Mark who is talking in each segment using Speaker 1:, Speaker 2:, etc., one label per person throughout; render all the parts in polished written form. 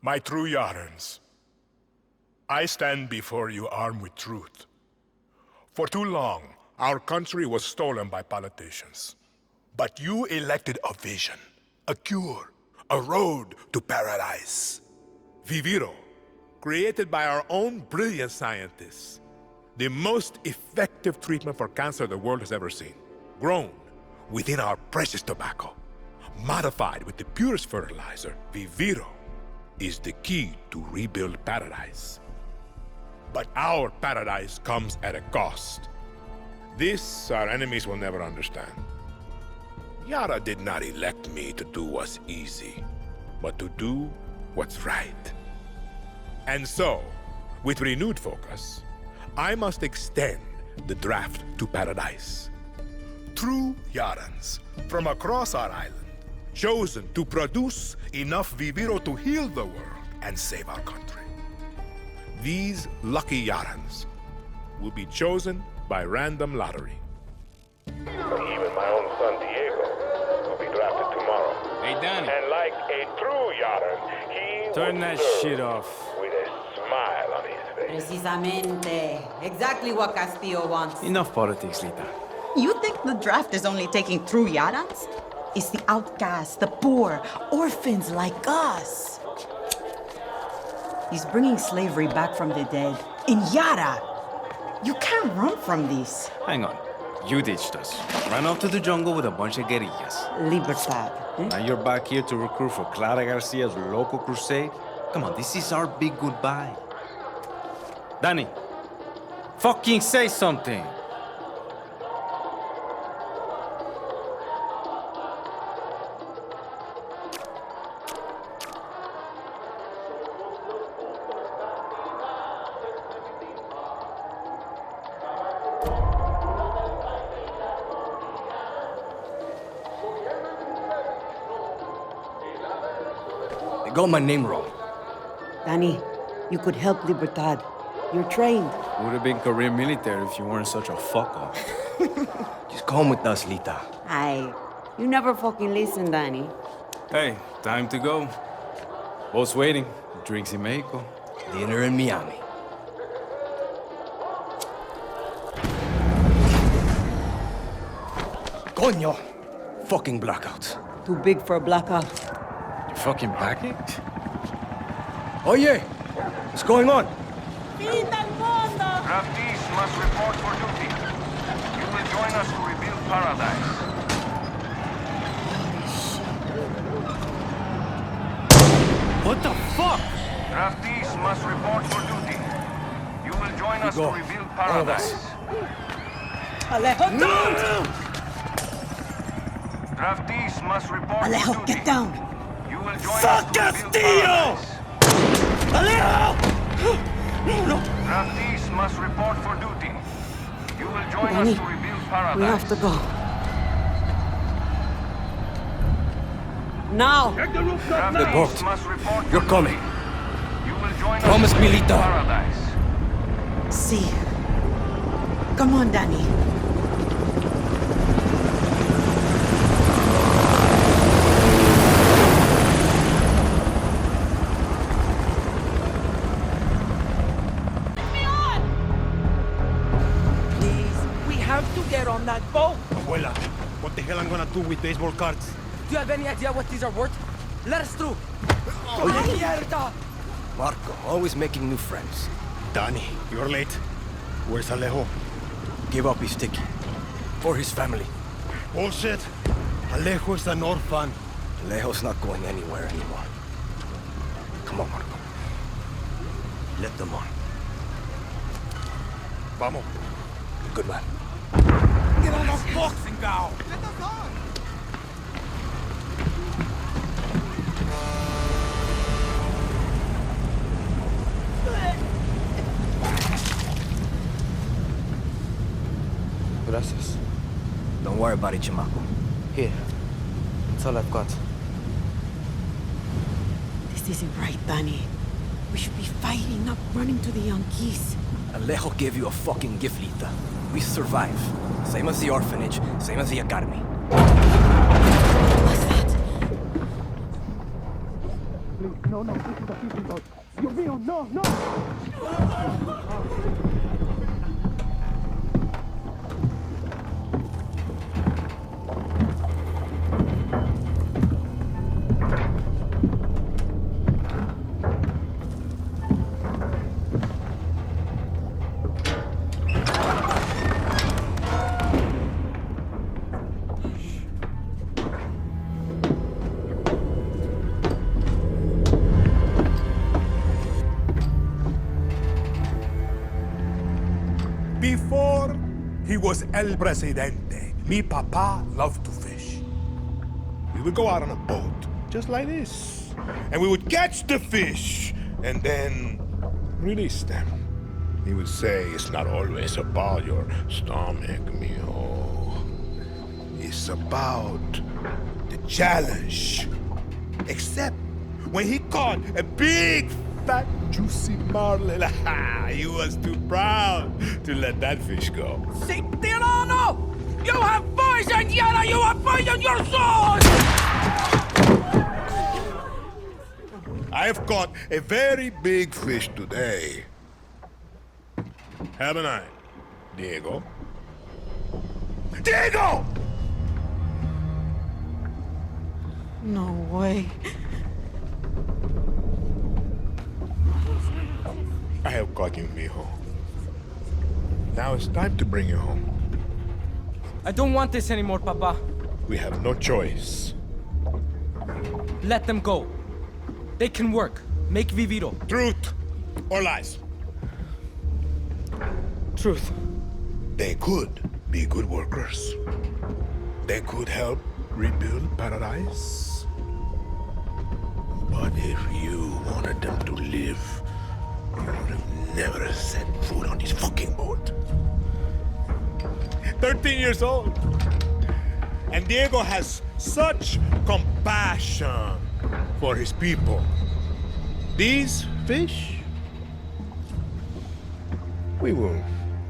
Speaker 1: My true Yarans, I stand before you armed with truth. For too long, our country was stolen by politicians. But you elected a vision, a cure, a road to paradise. Viviro, created by our own brilliant scientists. The most effective treatment for cancer the world has ever seen. Grown within our precious tobacco. Modified with the purest fertilizer, Viviro is the key to rebuild paradise. But our paradise comes at a cost. This our enemies will never understand. Yara did not elect me to do what's easy, but to do what's right. And so, with renewed focus, I must extend the draft to paradise. True Yarans from across our island, chosen to produce enough Viviro to heal the world and save our country. These lucky Yarans will be chosen by random lottery.
Speaker 2: Even my own son Diego will be drafted tomorrow.
Speaker 3: Hey, Danny.
Speaker 2: And like a true Yaran, he
Speaker 3: Turn
Speaker 2: will
Speaker 3: that
Speaker 2: serve
Speaker 3: shit off.
Speaker 2: with a smile on his face.
Speaker 4: Precisamente. Exactly what Castillo wants.
Speaker 3: Enough politics, Lita.
Speaker 5: You think the draft is only taking true Yarans? It's the outcasts, the poor, orphans like us. He's bringing slavery back from the dead. In Yara! You can't run from this.
Speaker 3: Hang on. You ditched us. Ran off to the jungle with a bunch of guerrillas.
Speaker 5: Libertad.
Speaker 3: Now you're back here to recruit for Clara Garcia's local crusade? Come on, this is our big goodbye. Danny, fucking say something!
Speaker 6: They got my name wrong.
Speaker 4: Danny, you could help Libertad. You're trained.
Speaker 3: Would have been career military if you weren't such a fuck-up.
Speaker 6: Just come with us, Lita.
Speaker 4: You never fucking listen, Danny.
Speaker 3: Hey, time to go. Boat's waiting. Drinks in Mexico.
Speaker 6: Dinner in Miami. Coño! Fucking blackouts.
Speaker 4: Too big for a blackout.
Speaker 3: You fucking package?
Speaker 6: Oye! What's going on?
Speaker 2: Draftees must report for duty. You will join us to rebuild paradise.
Speaker 3: What the fuck?
Speaker 2: Draftees must report for duty. You will join us to
Speaker 6: go.
Speaker 2: rebuild
Speaker 6: All of us.
Speaker 2: paradise.
Speaker 4: Alejo, don't!
Speaker 2: Draftees must report
Speaker 4: Alejo,
Speaker 2: for duty.
Speaker 4: get down!
Speaker 2: You will join
Speaker 3: Fuck
Speaker 2: us to rebuild
Speaker 3: Castillo!
Speaker 2: paradise.
Speaker 3: Alejo! No!
Speaker 2: Draftees must report for duty. You will join
Speaker 4: Danny,
Speaker 2: us to rebuild paradise.
Speaker 4: We have to go. Now!
Speaker 6: The
Speaker 2: Draftees
Speaker 6: boat.
Speaker 2: must report for
Speaker 6: You're
Speaker 2: duty.
Speaker 6: coming.
Speaker 2: You will join
Speaker 6: Promise
Speaker 2: us to
Speaker 6: me,
Speaker 2: rebuild
Speaker 6: Lita.
Speaker 2: paradise.
Speaker 4: See. Come on, Danny.
Speaker 7: To get on that boat.
Speaker 8: Abuela, what the hell I'm gonna do with baseball cards?
Speaker 7: Do you have any idea what these are worth? Let us through. Mierda!
Speaker 6: Marco, always making new friends.
Speaker 8: Danny, you're late. Where's Alejo?
Speaker 6: Give up his ticket. For his family.
Speaker 8: Bullshit. Alejo is an orphan.
Speaker 6: Alejo's not going anywhere anymore. Come on, Marco. Let them on.
Speaker 8: Vamos.
Speaker 6: Good man.
Speaker 7: Get on the boxing gown!
Speaker 3: Gracias.
Speaker 6: Don't worry about it, Chamaco.
Speaker 3: Here. That's all I've got.
Speaker 4: This isn't right, Danny. We should be fighting, not running to the Yankees.
Speaker 6: Alejo gave you a fucking gift, Lita. We survive. Same as the orphanage, same as the academy.
Speaker 4: What's that?
Speaker 8: Please, no.
Speaker 1: Before he was El Presidente, mi papa loved to fish. We would go out on a boat, just like this, and we would catch the fish and then release them. He would say, it's not always about your stomach, mijo. It's about the challenge. Except when he caught a big, fat, juicy marlin, he was too proud to let that fish go.
Speaker 7: Si Tirano! You have poisoned Yara! You have poisoned your soul!
Speaker 1: I have caught a very big fish today. Haven't I, Diego? Diego!
Speaker 4: No way.
Speaker 1: I have caught you, mijo. Now it's time to bring you home.
Speaker 7: I don't want this anymore, Papa.
Speaker 1: We have no choice.
Speaker 7: Let them go. They can work. Make Viviro.
Speaker 1: Truth or lies?
Speaker 7: Truth.
Speaker 1: They could be good workers. They could help rebuild paradise. But if you wanted them to live, you would have never set foot on this fucking boat. 13 years old. And Diego has such compassion for his people. These fish, we will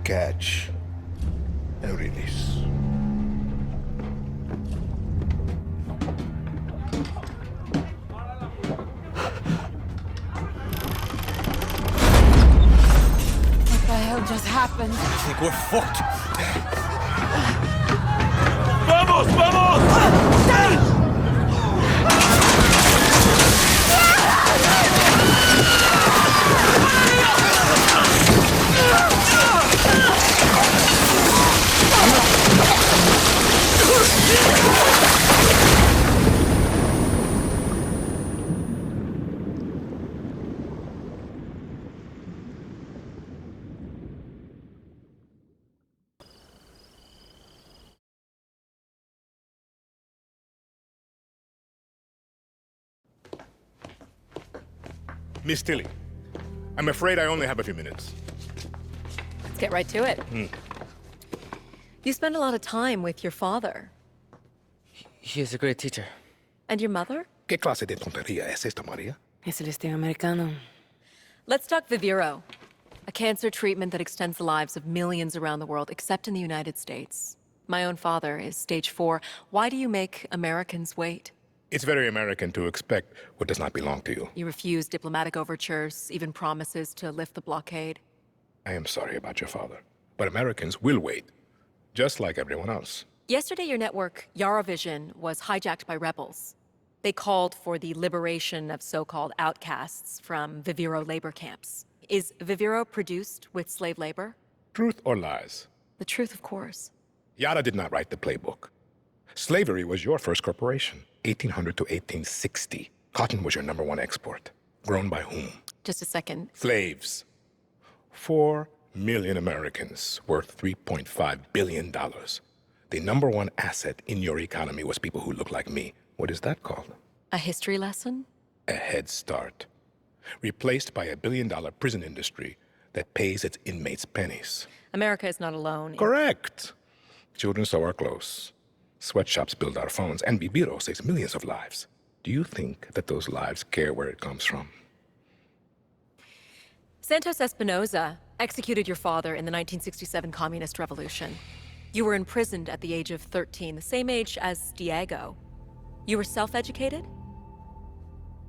Speaker 1: catch and release.
Speaker 4: What the hell just happened?
Speaker 6: I think we're fucked.
Speaker 1: ¡Vamos, vamos! Miss Tilly, I'm afraid I only have a few minutes.
Speaker 9: Let's get right to it. You spend a lot of time with your father.
Speaker 7: He is a great teacher.
Speaker 9: And your mother?
Speaker 1: ¿Qué clase de tontería es esta, María?
Speaker 4: Es el estilo americano.
Speaker 9: Let's talk Viviro, a cancer treatment that extends the lives of millions around the world, except in the United States. My own father is stage 4. Why do you make Americans wait?
Speaker 1: It's very American to expect what does not belong to you.
Speaker 9: You refuse diplomatic overtures, even promises to lift the blockade.
Speaker 1: I am sorry about your father, but Americans will wait, just like everyone else.
Speaker 9: Yesterday, your network, Yarovision, was hijacked by rebels. They called for the liberation of so-called outcasts from Viviro labor camps. Is Viviro produced with slave labor?
Speaker 1: Truth or lies?
Speaker 9: The truth, of course.
Speaker 1: Yara did not write the playbook. Slavery was your first corporation, 1800 to 1860. Cotton was your #1 export. Grown by whom?
Speaker 9: Just a second.
Speaker 1: Slaves. 4 million Americans, worth $3.5 billion. The #1 asset in your economy was people who look like me. What is that called?
Speaker 9: A history lesson?
Speaker 1: A head start. Replaced by a billion-dollar prison industry that pays its inmates pennies.
Speaker 9: America is not alone.
Speaker 1: Correct. Children sew our clothes. Sweatshops build our phones. And Viviro saves millions of lives. Do you think that those lives care where it comes from?
Speaker 9: Santos Espinosa executed your father in the 1967 Communist Revolution. You were imprisoned at the age of 13, the same age as Diego. You were self-educated?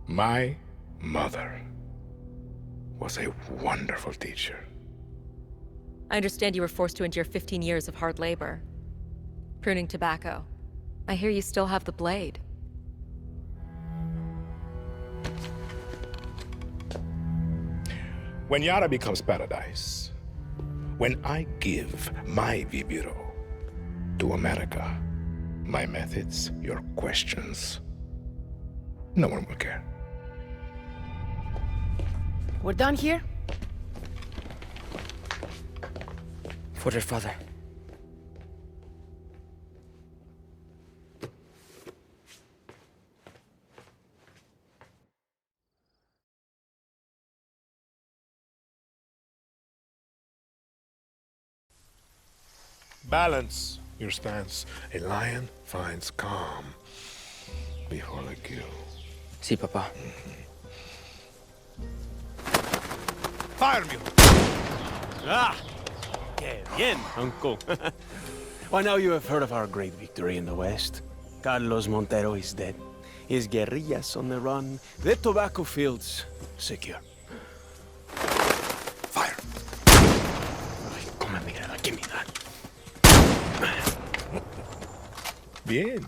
Speaker 1: My mother was a wonderful teacher.
Speaker 9: I understand you were forced to endure 15 years of hard labor. Pruning tobacco. I hear you still have the blade.
Speaker 1: When Yara becomes paradise, when I give my Viviro to America, my methods, your questions, no one will care.
Speaker 7: We're done here? For your father.
Speaker 1: Balance your stance. A lion finds calm before the kill.
Speaker 7: Sí, papá.
Speaker 1: Fire me!
Speaker 8: Ah! Que bien, uncle. Well, now you have heard of our great victory in the West. Carlos Montero is dead. His guerrillas on the run. The tobacco fields secure.
Speaker 1: Fire!
Speaker 8: Ay, come mira, give me that.
Speaker 1: Bien.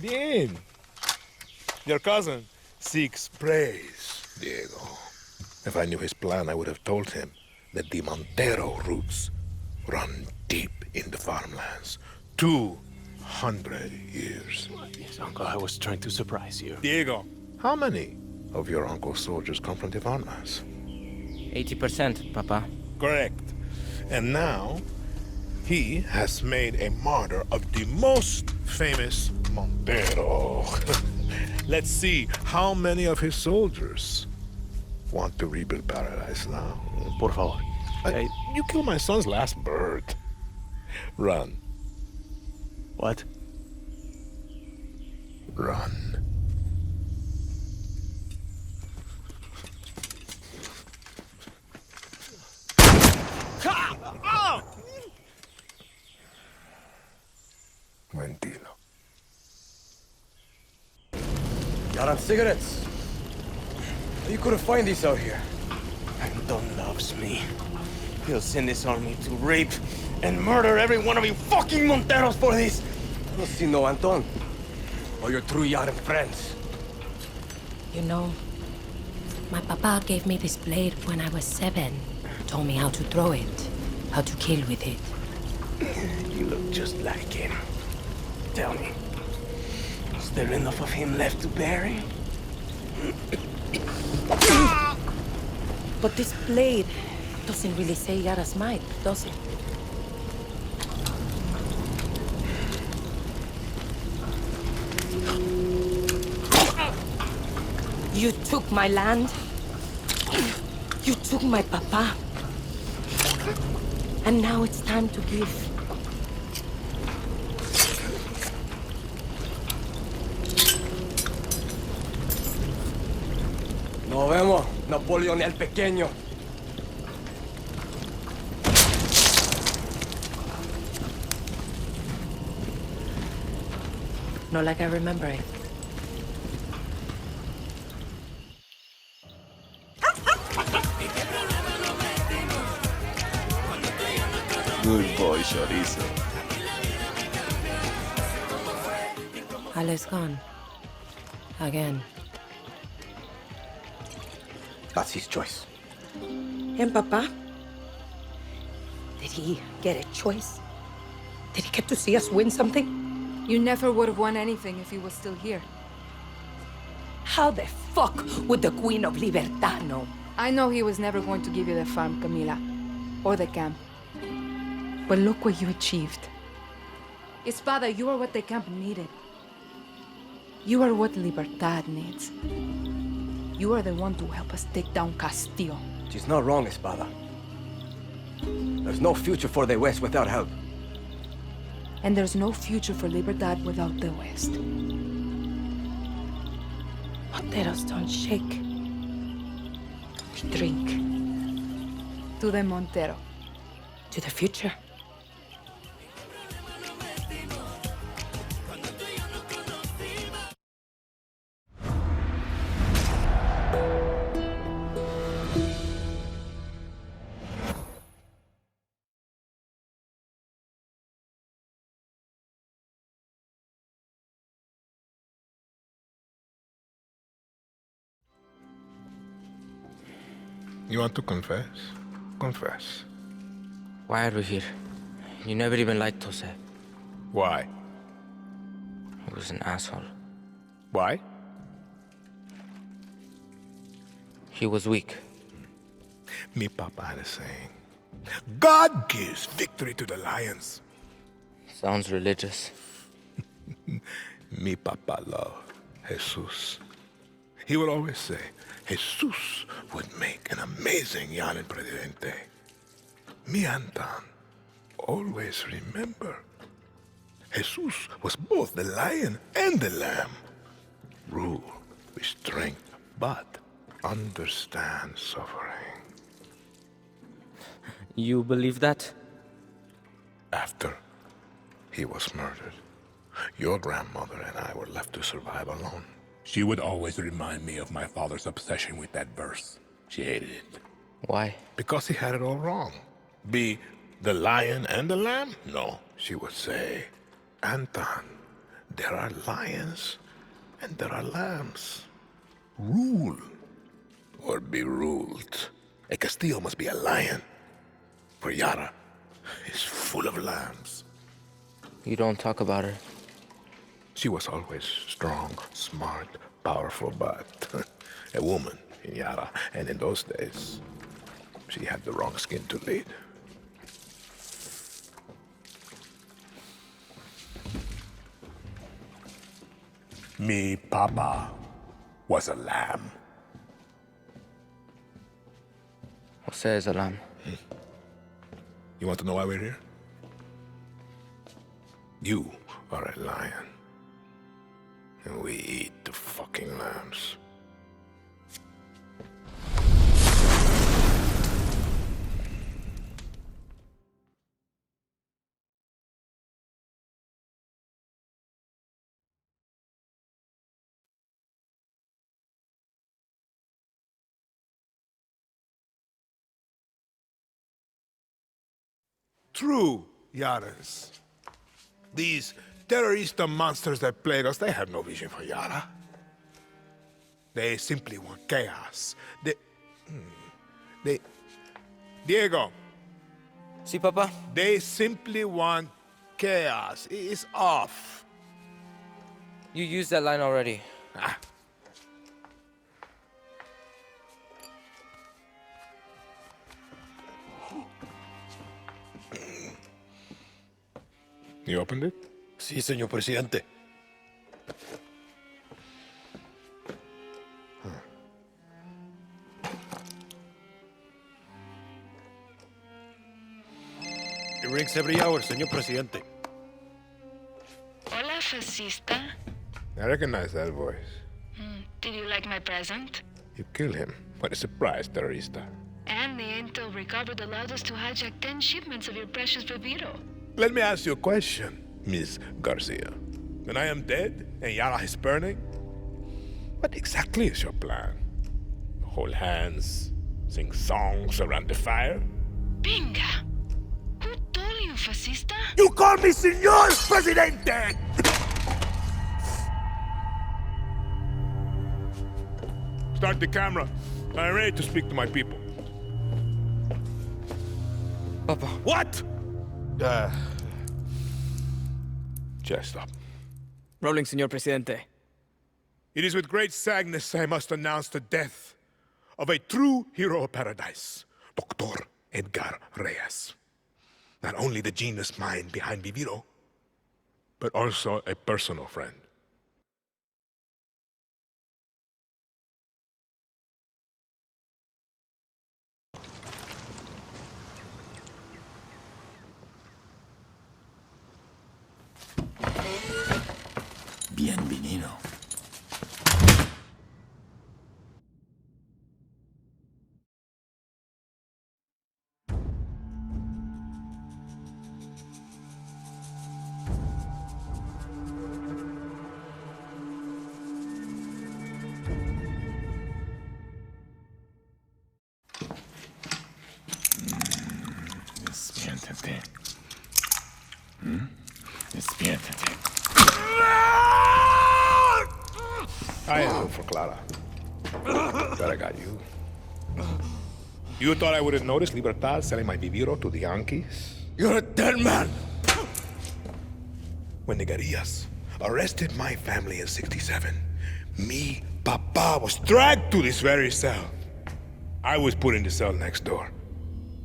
Speaker 1: Bien. Your cousin seeks praise, Diego. If I knew his plan, I would have told him that the Montero roots run deep in the farmlands. 200 years.
Speaker 8: Yes, uncle, I was trying to surprise you.
Speaker 1: Diego, how many of your uncle's soldiers come from the farmlands?
Speaker 7: 80%, papá.
Speaker 1: Correct. And now, he has made a martyr of the most famous Montero. Let's see how many of his soldiers want to rebuild paradise now.
Speaker 8: Por favor.
Speaker 1: You killed my son's last bird. Run.
Speaker 8: What?
Speaker 1: Run. Mentilo.
Speaker 6: Yaran cigarettes. You couldn't find these out here.
Speaker 8: Anton loves me. He'll send his army to rape and murder every one of you fucking Monteros for this.
Speaker 6: I don't see no Anton. Or your true Yaran friends.
Speaker 10: You know, my papa gave me this blade when I was 7. Told me how to throw it, how to kill with it.
Speaker 8: You look just like him. Tell me, is there enough of him left to bury?
Speaker 10: But this blade doesn't really say Yara's might, does it? You took my land. You took my papa. And now it's time to give.
Speaker 6: Nos vemos, Napoleon el Pequeño.
Speaker 10: Not like I remember it.
Speaker 3: Good boy, Chorizo.
Speaker 10: Ale's gone. Again.
Speaker 6: That's his choice.
Speaker 10: And Papa? Did he get a choice? Did he get to see us win something?
Speaker 11: You never would have won anything if he was still here.
Speaker 10: How the fuck would the Queen of Libertad know?
Speaker 11: I know he was never going to give you the farm, Camila. Or the camp. But look what you achieved. Espada, you are what the camp needed. You are what Libertad needs. You are the one to help us take down Castillo.
Speaker 6: She's not wrong, Espada. There's no future for the West without help.
Speaker 11: And there's no future for Libertad without the West.
Speaker 10: Monteros don't shake. We drink.
Speaker 11: To the Montero.
Speaker 10: To the future.
Speaker 1: You want to confess? Confess.
Speaker 7: Why are we here? You never even liked Jose.
Speaker 1: Why?
Speaker 7: He was an asshole.
Speaker 1: Why?
Speaker 7: He was weak.
Speaker 1: Me papa had a saying. God gives victory to the lions.
Speaker 7: Sounds religious.
Speaker 1: Mi papa loved Jesus. He would always say, Jesus would make an amazing Yanin Presidente. Mi Anton always remember, Jesus was both the lion and the lamb. Rule with strength, but understand suffering.
Speaker 7: You believe that?
Speaker 1: After he was murdered, your grandmother and I were left to survive alone. She would always remind me of my father's obsession with that verse. She hated it.
Speaker 7: Why?
Speaker 1: Because he had it all wrong. Be the lion and the lamb? No. She would say, Anton, there are lions and there are lambs. Rule or be ruled. A Castillo must be a lion, for Yara is full of lambs.
Speaker 7: You don't talk about her.
Speaker 1: She was always strong, smart, powerful, but a woman in Yara. And in those days, she had the wrong skin to lead. Me papa was a lamb.
Speaker 7: Jose is a lamb.
Speaker 1: You want to know why we're here? You are a lion. And we eat the fucking lambs. True, Yaras. These terrorista monsters that plague us, they have no vision for Yara. They simply want chaos. Diego.
Speaker 7: Si, Papa?
Speaker 1: They simply want chaos. It's off.
Speaker 7: You used that line already.
Speaker 1: Ah. You opened it?
Speaker 6: Sí, señor presidente. It rings every hour, señor presidente.
Speaker 12: Hola, fascista.
Speaker 1: I recognize that voice.
Speaker 12: Did you like my present?
Speaker 1: You killed him. What a surprise, terrorista.
Speaker 12: And the intel recovered allowed us to hijack 10 shipments of your precious Viviro.
Speaker 1: Let me ask you a question, Miss Garcia. When I am dead and Yara is burning, what exactly is your plan? Hold hands, sing songs around the fire?
Speaker 12: Pinga! Who told you, fascista?
Speaker 1: You call me Señor Presidente! Start the camera. I'm ready to speak to my people.
Speaker 7: Papa.
Speaker 1: What? Just stop.
Speaker 7: Rolling, Señor Presidente.
Speaker 1: It is with great sadness I must announce the death of a true hero of paradise, Dr. Edgar Reyes. Not only the genius mind behind Viviro, but also a personal friend.
Speaker 6: Bienvenido. Despiértate. Despiértate.
Speaker 1: I am for Clara. But I got you. You thought I would have noticed Libertad selling my Viviro to the Yankees?
Speaker 6: You're a dead man!
Speaker 1: When the guerrillas arrested my family in 67, me, Papa, was dragged to this very cell. I was put in the cell next door.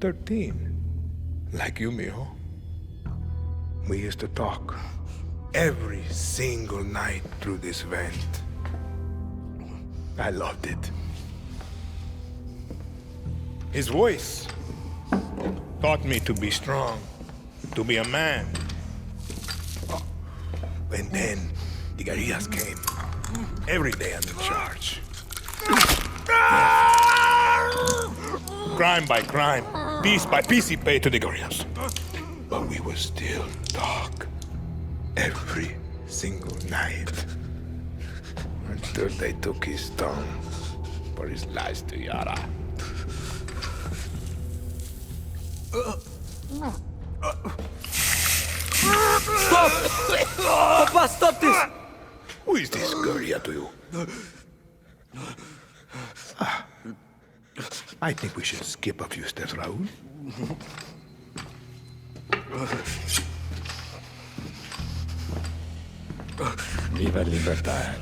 Speaker 1: 13. Like you, mijo. We used to talk every single night through this vent. I loved it. His voice taught me to be strong, to be a man. And then the guerrillas came, every day under charge. Crime by crime, piece by piece he paid to the guerrillas. But we would still talk every single night until they took his tongue for his lies to Yara.
Speaker 7: Stop! Papa, stop this!
Speaker 1: Who is this guerrilla to you? I think we should skip a few steps, Raúl.
Speaker 6: Viva Libertad.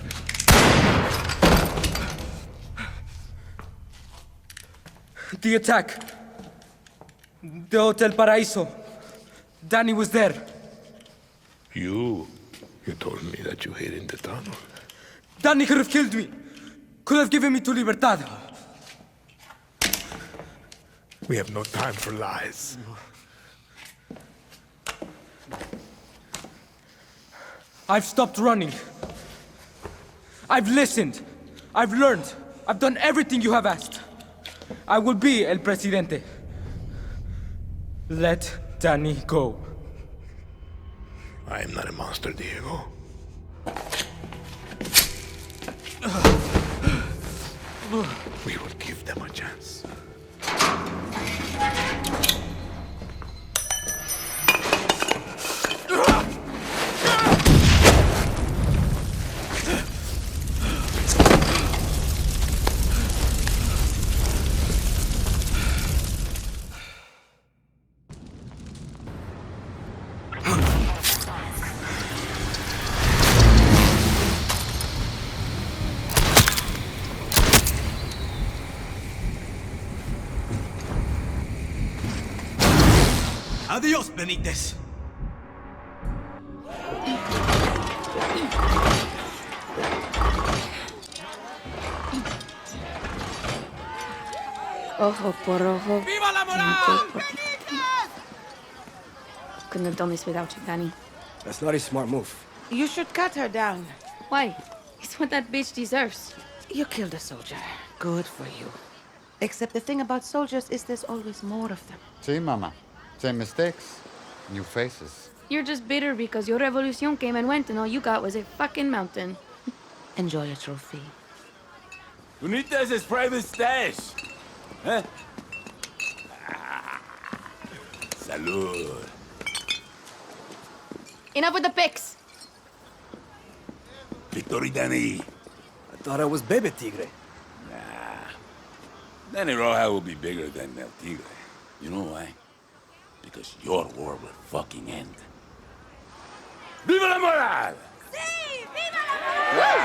Speaker 7: The attack. The Hotel Paraíso. Danny was there.
Speaker 1: You told me that you hid in the tunnel.
Speaker 7: Danny could have killed me. Could have given me to Libertad.
Speaker 1: We have no time for lies.
Speaker 7: I've stopped running. I've listened. I've learned. I've done everything you have asked. I will be El Presidente. Let Danny go.
Speaker 1: I am not a monster, Diego. We will give them a chance.
Speaker 6: Adiós, Benítez.
Speaker 13: Ojo por ojo.
Speaker 7: ¡Viva la moral!
Speaker 13: Couldn't have done this without you, Danny.
Speaker 6: That's not a smart move.
Speaker 4: You should cut her down.
Speaker 13: Why? It's what that bitch deserves.
Speaker 4: You killed a soldier. Good for you. Except the thing about soldiers is there's always more of them.
Speaker 14: See, Mama. Same mistakes, new faces.
Speaker 13: You're just bitter because your revolution came and went and all you got was a fucking mountain.
Speaker 4: Enjoy your trophy.
Speaker 6: Benítez's private stash. Huh? Salud.
Speaker 13: Enough with the pics!
Speaker 6: Victory, Danny. I thought I was Bebe Tigre. Nah. Danny Roja will be bigger than El Tigre. You know why? Because your war will fucking end. Viva la moral!
Speaker 13: Sí! Viva la moral!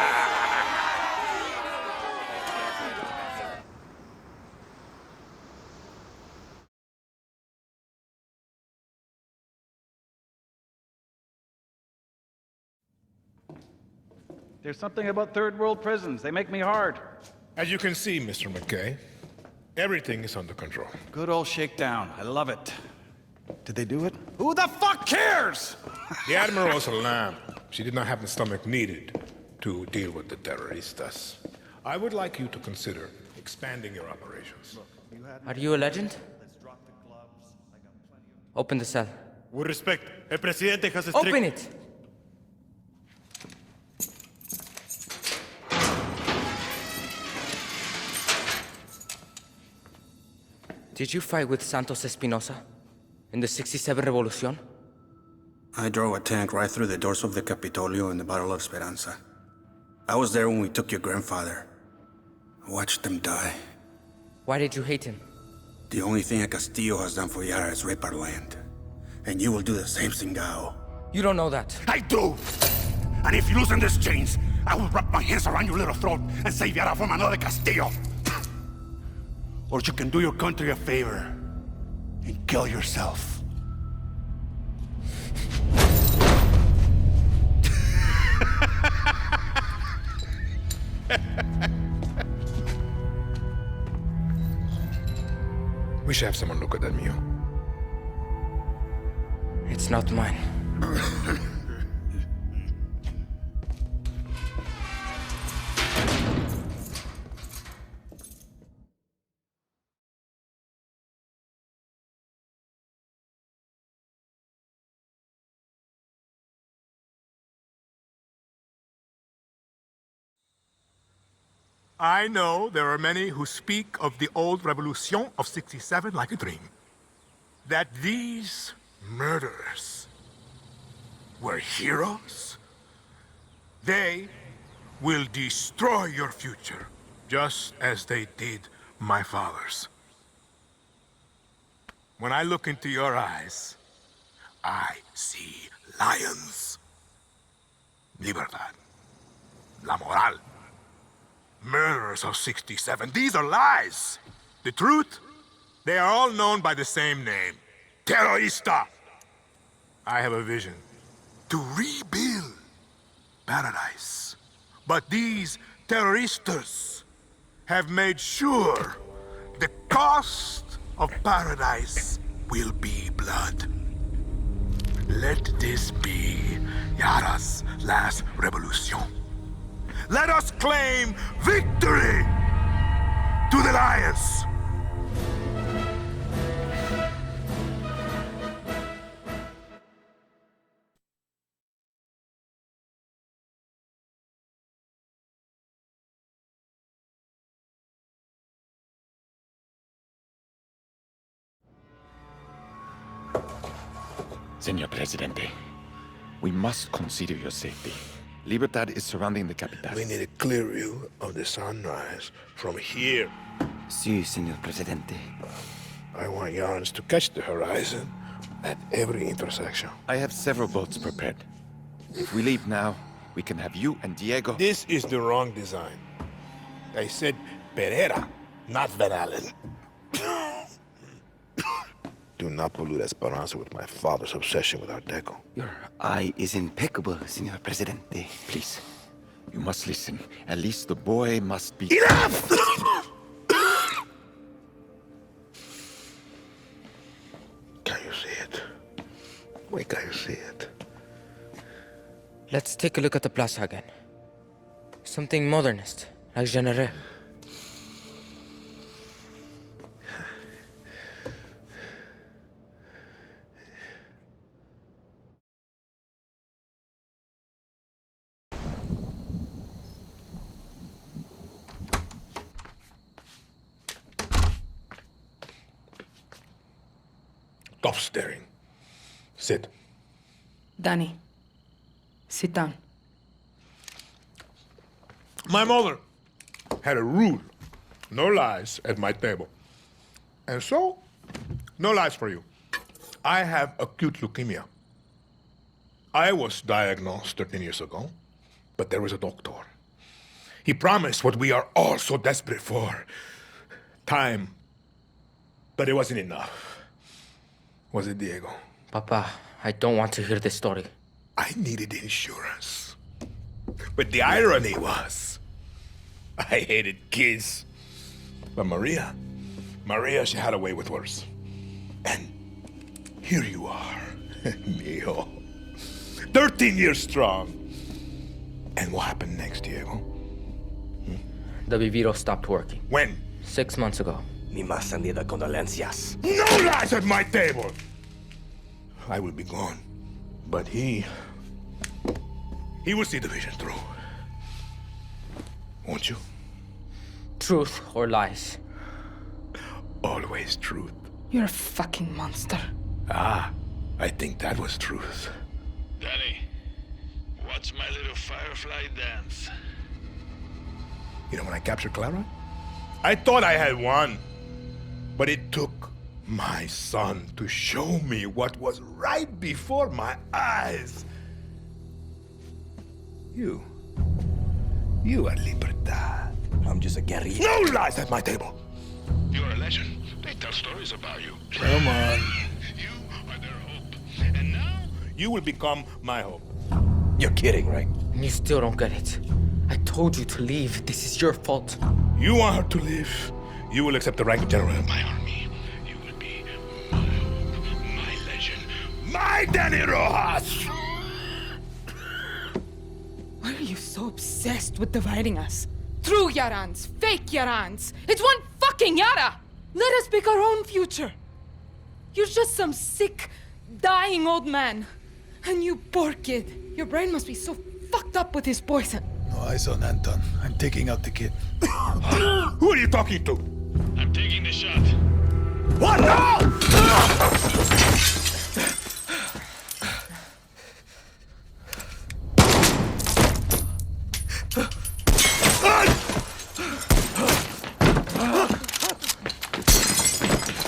Speaker 15: There's something about third world prisons. They make me hard.
Speaker 1: As you can see, Mr. McKay, everything is under control.
Speaker 15: Good old shakedown. I love it. Did they do it? Who the fuck cares?
Speaker 1: The Admiral was a lamb. She did not have the stomach needed to deal with the terroristas. I would like you to consider expanding your operations.
Speaker 7: Are you a legend? Open the cell.
Speaker 6: With respect, El Presidente has a
Speaker 7: Open it! Did you fight with Santos Espinosa in the 67 Revolution?
Speaker 16: I drove a tank right through the doors of the Capitolio in the Battle of Esperanza. I was there when we took your grandfather. I watched him die.
Speaker 7: Why did you hate him?
Speaker 16: The only thing a Castillo has done for Yara is rape our land. And you will do the same thing, Gao.
Speaker 7: You don't know that.
Speaker 17: I do! And if you loosen these chains, I will wrap my hands around your little throat and save Yara from another Castillo. Or you can do your country a favor and kill yourself.
Speaker 1: We should have someone look at that mule.
Speaker 7: It's not mine.
Speaker 1: I know there are many who speak of the old revolution of '67 like a dream. That these murderers were heroes. They will destroy your future, just as they did my father's. When I look into your eyes, I see lions. Libertad. La moral. Murderers of '67. These are lies. The truth? They are all known by the same name. Terrorista. I have a vision. To rebuild paradise. But these terroristas have made sure the cost of paradise will be blood. Let this be Yara's last revolution. Let us claim victory to the lions!
Speaker 18: Señor Presidente, we must consider your safety. Libertad is surrounding the capital.
Speaker 1: We need a clear view of the sunrise from here.
Speaker 19: Sí, señor Presidente.
Speaker 1: I want yarns to catch the horizon at every intersection.
Speaker 18: I have several boats prepared. If we leave now, we can have you and Diego...
Speaker 1: This is the wrong design. I said Pereira, not Van Allen. Do not pollute Esperanza with my father's obsession with Art Deco.
Speaker 19: Your eye is impeccable, Senor Presidente.
Speaker 18: Please, you must listen. At least the boy must be...
Speaker 1: Enough! Can you see it? Where can you see it?
Speaker 7: Let's take a look at the plaza again. Something modernist, like Genere.
Speaker 1: Stop staring. Sit.
Speaker 11: Danny, sit down.
Speaker 1: My mother had a rule. No lies at my table. And so, no lies for you. I have acute leukemia. I was diagnosed 13 years ago, but there was a doctor. He promised what we are all so desperate for. Time. But it wasn't enough. Was it, Diego?
Speaker 7: Papa, I don't want to hear this story.
Speaker 1: I needed insurance. But the irony was, I hated kids. But Maria, she had a way with words. And here you are, Mio. 13 years strong. And what happened next, Diego?
Speaker 7: The Viviro stopped working.
Speaker 1: When?
Speaker 7: 6 months ago.
Speaker 20: Mi más sentida condolencias.
Speaker 1: No lies at my table! I will be gone. But he will see the vision through. Won't you?
Speaker 7: Truth or lies?
Speaker 1: Always truth.
Speaker 11: You're a fucking monster.
Speaker 1: Ah, I think that was truth.
Speaker 21: Danny, watch my little firefly dance.
Speaker 1: You know when I captured Clara? I thought I had won. But it took my son to show me what was right before my eyes. You are Libertad.
Speaker 20: I'm just a guerrilla.
Speaker 1: No lies at my table!
Speaker 21: You're a legend. They tell stories about you.
Speaker 1: Come on.
Speaker 21: You are their hope. And now...
Speaker 1: You will become my hope.
Speaker 20: You're kidding, right?
Speaker 7: And you still don't get it. I told you to leave. This is your fault.
Speaker 1: You want her to live. You will accept the rank of general in my army.
Speaker 21: You will be my hope, my legend.
Speaker 1: My Danny Rojas!
Speaker 11: Why are you so obsessed with dividing us? True Yarans, fake Yarans. It's one fucking Yara! Let us pick our own future. You're just some sick, dying old man. And you poor kid. Your brain must be so fucked up with his poison.
Speaker 15: No eyes on Anton. I'm taking out the kid.
Speaker 1: Who are you talking to?
Speaker 21: I'm taking the shot.
Speaker 1: What? No!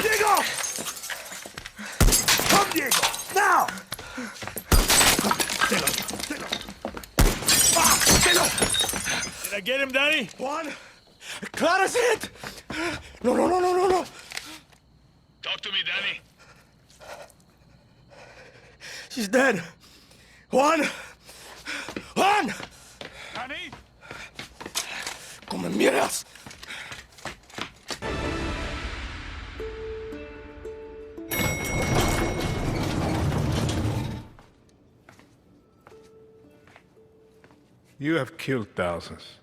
Speaker 1: Diego! Come, Diego! Now!
Speaker 21: Did I get him, Danny?
Speaker 17: Juan! Clara's hit! No.
Speaker 21: Talk to me, Danny.
Speaker 17: She's dead. Juan! Juan!
Speaker 21: Danny?
Speaker 17: Come mierdas!
Speaker 1: You have killed thousands,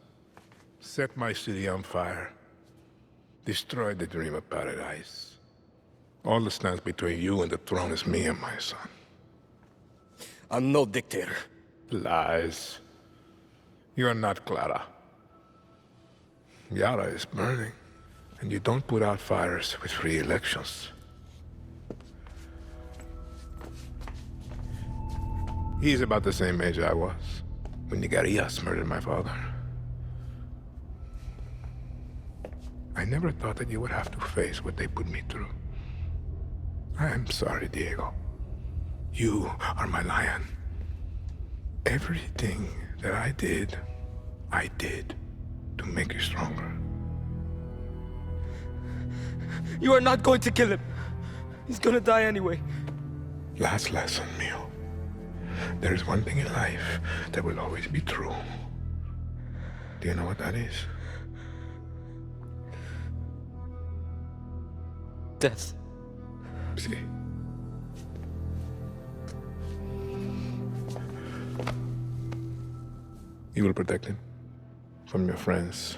Speaker 1: set my city on fire, destroyed the dream of paradise. All that stands between you and the throne is me and my son.
Speaker 20: I'm no dictator.
Speaker 1: Lies. You are not Clara. Yara is burning, and you don't put out fires with free elections. He's about the same age I was when the guerrillas murdered my father. I never thought that you would have to face what they put me through. I am sorry, Diego. You are my lion. Everything that I did to make you stronger.
Speaker 7: You are not going to kill him. He's gonna die anyway.
Speaker 1: Last lesson, Mio. There is one thing in life that will always be true. Do you know what that is?
Speaker 7: Death.
Speaker 1: See. You will protect him from your friends,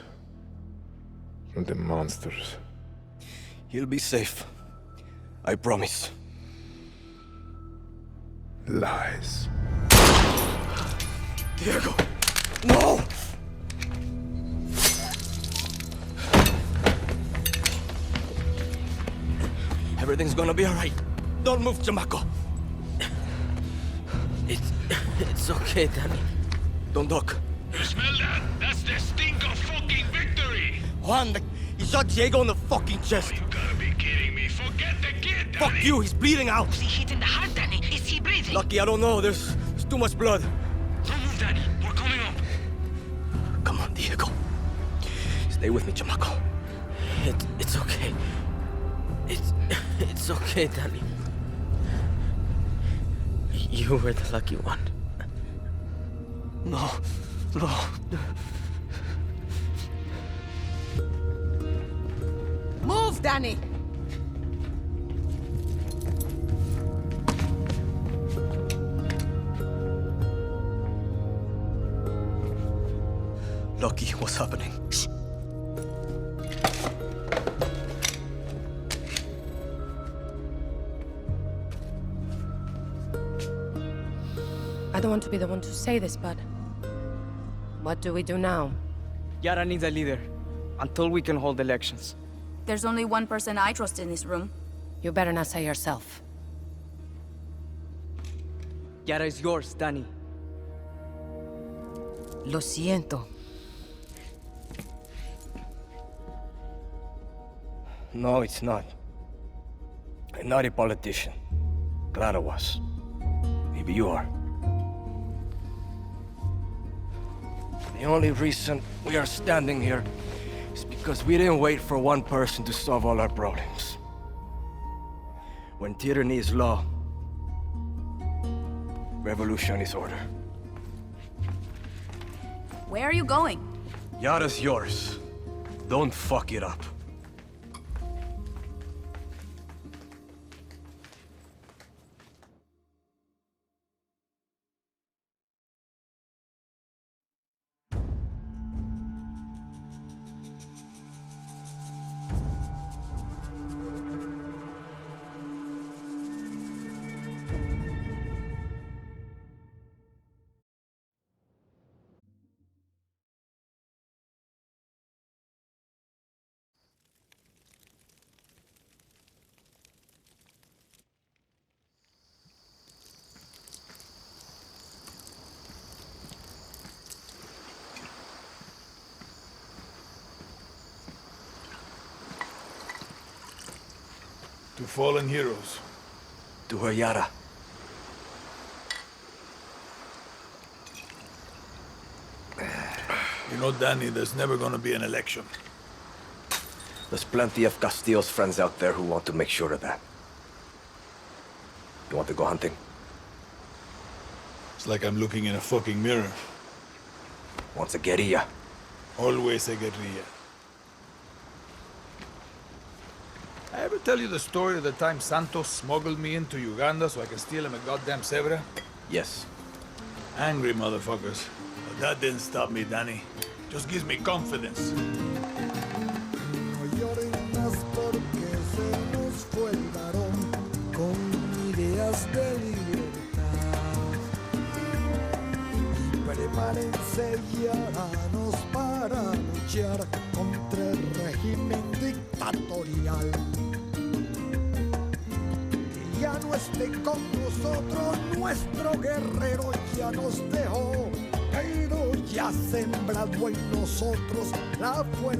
Speaker 1: from the monsters.
Speaker 20: He'll be safe. I promise.
Speaker 1: Lies.
Speaker 20: Diego! No! Everything's gonna be alright. Don't move, chamaco.
Speaker 7: It's okay, Danny.
Speaker 20: Don't talk.
Speaker 21: You smell that? That's the stink of fucking victory!
Speaker 20: Juan, he shot Diego in the fucking chest.
Speaker 21: You gotta be kidding me. Forget the kid, Danny!
Speaker 20: Fuck you, he's bleeding out.
Speaker 12: Was he hit in the heart, Danny? Is he breathing?
Speaker 20: Lucky, I don't know. There's too much blood.
Speaker 21: Don't move, Danny. We're coming up.
Speaker 20: Come on, Diego. Stay with me, chamaco.
Speaker 7: It's okay. It's okay, Danny. You were the lucky one.
Speaker 20: No.
Speaker 11: Move, Danny!
Speaker 20: Lucky, what's happening? Shh.
Speaker 10: I don't want to be the one to say this, but what do we do now?
Speaker 7: Yara needs a leader until we can hold elections.
Speaker 13: There's only one person I trust in this room.
Speaker 10: You better not say yourself.
Speaker 7: Yara is yours, Danny.
Speaker 4: Lo siento.
Speaker 20: No, it's not. I'm not a politician. Clara was. Maybe you are. The only reason we are standing here is because we didn't wait for one person to solve all our problems. When tyranny is law, revolution is order.
Speaker 5: Where are you going?
Speaker 20: Yara's yours. Don't fuck it up.
Speaker 22: To fallen heroes.
Speaker 20: To her Yara.
Speaker 22: You know, Danny, there's never gonna be an election.
Speaker 20: There's plenty of Castillo's friends out there who want to make sure of that. You want to go hunting?
Speaker 22: It's like I'm looking in a fucking mirror.
Speaker 20: Wants a guerrilla.
Speaker 22: Always a guerrilla. I ever tell you the story of the time Santos smuggled me into Uganda so I can steal him a goddamn zebra?
Speaker 20: Yes.
Speaker 22: Angry motherfuckers. But that didn't stop me, Danny. Just gives me confidence.
Speaker 23: No lloren más porque se nos fue el varón con ideas de libertad. Y prepárense yaranos para luchar contra el régimen dictatorial. Que ya no esté con nosotros, nuestro guerrero ya nos dejó. Pero ya sembrado en nosotros la fuerza.